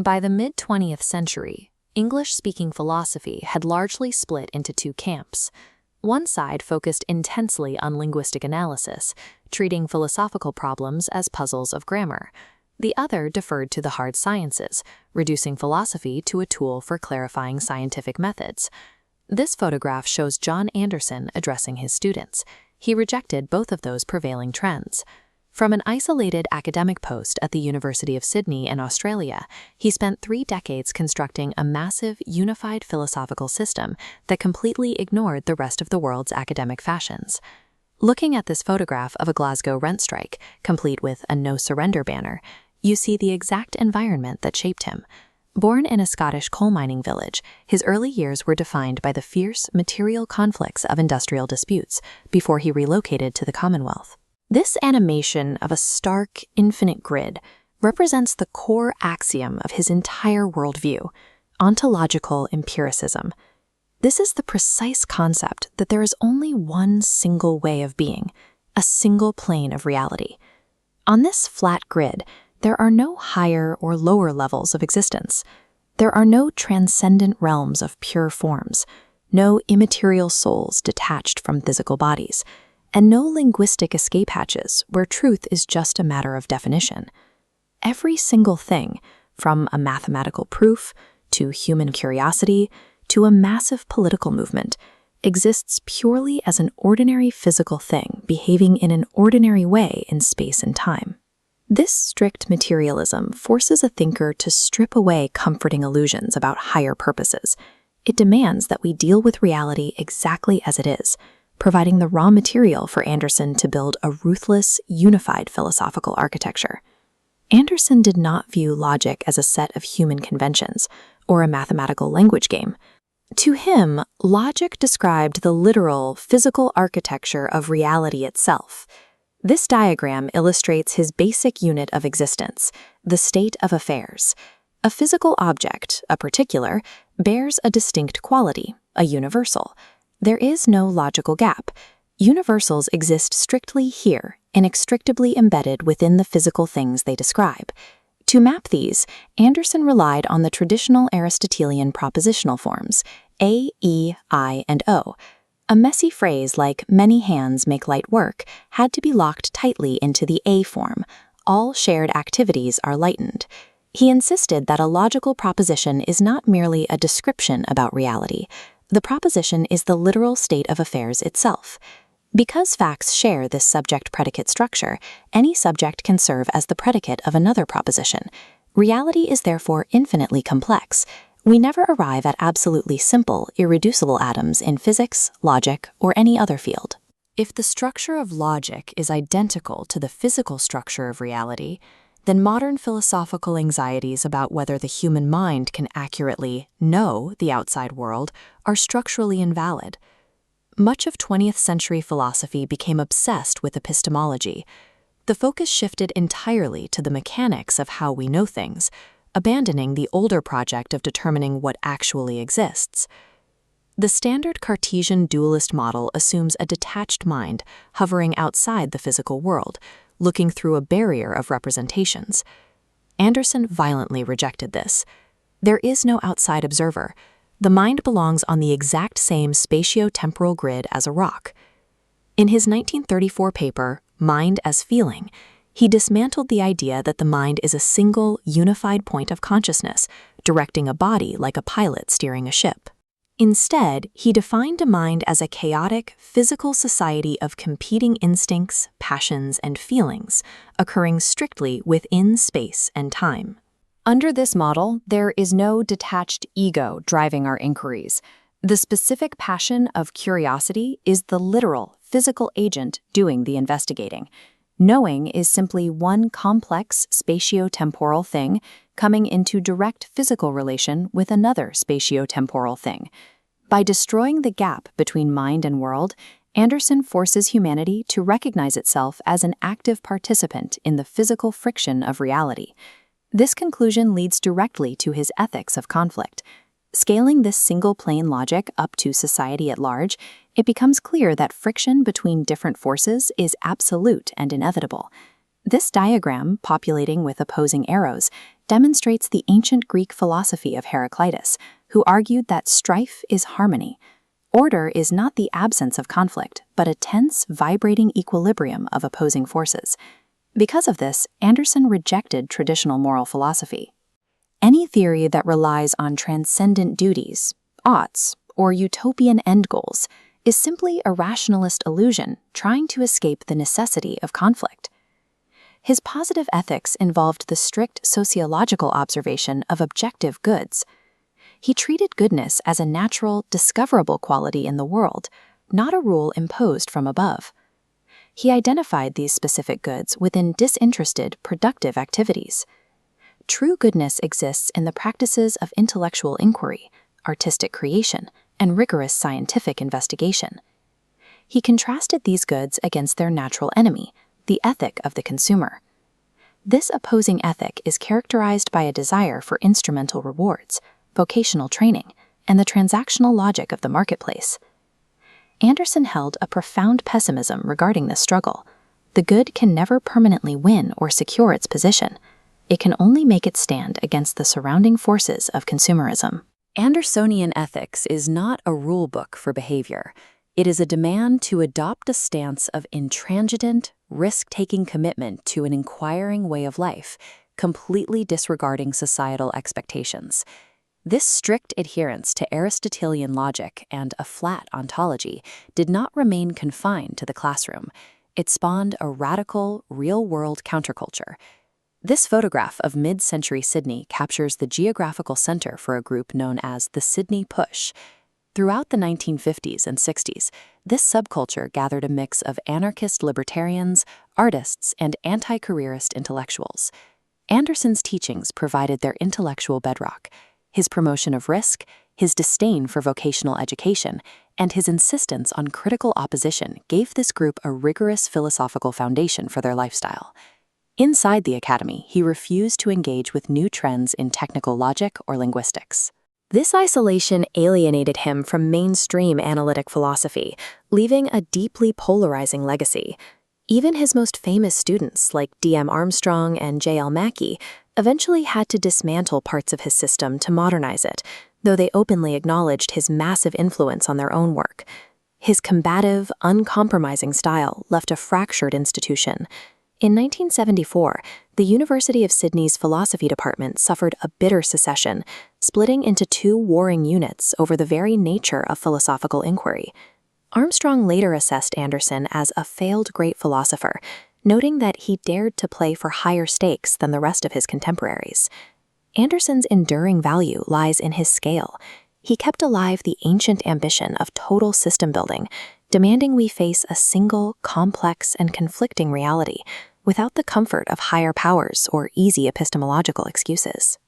By the mid-20th century, English-speaking philosophy had largely split into two camps. One side focused intensely on linguistic analysis, treating philosophical problems as puzzles of grammar. The other deferred to the hard sciences, reducing philosophy to a tool for clarifying scientific methods. This photograph shows John Anderson addressing his students. He rejected both of those prevailing trends. From an isolated academic post at the University of Sydney in Australia, he spent 3 decades constructing a massive, unified philosophical system that completely ignored the rest of the world's academic fashions. Looking at this photograph of a Glasgow rent strike, complete with a no surrender banner, you see the exact environment that shaped him. Born in a Scottish coal mining village, his early years were defined by the fierce, material conflicts of industrial disputes before he relocated to the Commonwealth. This animation of a stark, infinite grid represents the core axiom of his entire worldview, ontological empiricism. This is the precise concept that there is only one single way of being, a single plane of reality. On this flat grid, there are no higher or lower levels of existence. There are no transcendent realms of pure forms, no immaterial souls detached from physical bodies, and no linguistic escape hatches where truth is just a matter of definition. Every single thing, from a mathematical proof to human curiosity to a massive political movement, exists purely as an ordinary physical thing behaving in an ordinary way in space and time. This strict materialism forces a thinker to strip away comforting illusions about higher purposes. It demands that we deal with reality exactly as it is, providing the raw material for Anderson to build a ruthless, unified philosophical architecture. Anderson did not view logic as a set of human conventions or a mathematical language game. To him, logic described the literal, physical architecture of reality itself. This diagram illustrates his basic unit of existence, the state of affairs. A physical object, a particular, bears a distinct quality, a universal. There is no logical gap. Universals exist strictly here, inextricably embedded within the physical things they describe. To map these, Anderson relied on the traditional Aristotelian propositional forms, A, E, I, and O. A messy phrase like "many hands make light work" had to be locked tightly into the A form. All shared activities are lightened. He insisted that a logical proposition is not merely a description about reality. The proposition is the literal state of affairs itself. Because facts share this subject-predicate structure, any subject can serve as the predicate of another proposition. Reality is therefore infinitely complex. We never arrive at absolutely simple, irreducible atoms in physics, logic, or any other field. If the structure of logic is identical to the physical structure of reality, then modern philosophical anxieties about whether the human mind can accurately know the outside world are structurally invalid. Much of 20th century philosophy became obsessed with epistemology. The focus shifted entirely to the mechanics of how we know things, abandoning the older project of determining what actually exists. The standard Cartesian dualist model assumes a detached mind hovering outside the physical world, looking through a barrier of representations. Anderson violently rejected this. There is no outside observer. The mind belongs on the exact same spatio-temporal grid as a rock. In his 1934 paper, Mind as Feeling, he dismantled the idea that the mind is a single, unified point of consciousness, directing a body like a pilot steering a ship. Instead, he defined a mind as a chaotic, physical society of competing instincts, passions, and feelings, occurring strictly within space and time. Under this model, there is no detached ego driving our inquiries. The specific passion of curiosity is the literal, physical agent doing the investigating. Knowing is simply one complex spatio-temporal thing coming into direct physical relation with another spatio-temporal thing. By destroying the gap between mind and world, Anderson forces humanity to recognize itself as an active participant in the physical friction of reality. This conclusion leads directly to his ethics of conflict. Scaling this single-plane logic up to society at large, it becomes clear that friction between different forces is absolute and inevitable. This diagram, populating with opposing arrows, demonstrates the ancient Greek philosophy of Heraclitus, who argued that strife is harmony. Order is not the absence of conflict, but a tense, vibrating equilibrium of opposing forces. Because of this, Anderson rejected traditional moral philosophy. Any theory that relies on transcendent duties, oughts, or utopian end goals is simply a rationalist illusion trying to escape the necessity of conflict. His positive ethics involved the strict sociological observation of objective goods. He treated goodness as a natural, discoverable quality in the world, not a rule imposed from above. He identified these specific goods within disinterested, productive activities. True goodness exists in the practices of intellectual inquiry, artistic creation, and rigorous scientific investigation. He contrasted these goods against their natural enemy, the ethic of the consumer. This opposing ethic is characterized by a desire for instrumental rewards, vocational training, and the transactional logic of the marketplace. Anderson held a profound pessimism regarding this struggle. The good can never permanently win or secure its position. It can only make it stand against the surrounding forces of consumerism. Andersonian ethics is not a rule book for behavior. It is a demand to adopt a stance of intransigent, risk-taking commitment to an inquiring way of life, completely disregarding societal expectations. This strict adherence to Aristotelian logic and a flat ontology did not remain confined to the classroom. It spawned a radical, real-world counterculture. This photograph of mid-century Sydney captures the geographical center for a group known as the Sydney Push. Throughout the 1950s and 60s, this subculture gathered a mix of anarchist libertarians, artists, and anti-careerist intellectuals. Anderson's teachings provided their intellectual bedrock. His promotion of risk, his disdain for vocational education, and his insistence on critical opposition gave this group a rigorous philosophical foundation for their lifestyle. Inside the academy, he refused to engage with new trends in technical logic or linguistics. This isolation alienated him from mainstream analytic philosophy, leaving a deeply polarizing legacy. Even his most famous students, like D.M. Armstrong and J.L. Mackie, eventually had to dismantle parts of his system to modernize it, though they openly acknowledged his massive influence on their own work. His combative, uncompromising style left a fractured institution. In 1974, the University of Sydney's philosophy department suffered a bitter secession, splitting into two warring units over the very nature of philosophical inquiry. Armstrong later assessed Anderson as a failed great philosopher, noting that he dared to play for higher stakes than the rest of his contemporaries. Anderson's enduring value lies in his scale. He kept alive the ancient ambition of total system building, demanding we face a single, complex, and conflicting reality, without the comfort of higher powers or easy epistemological excuses.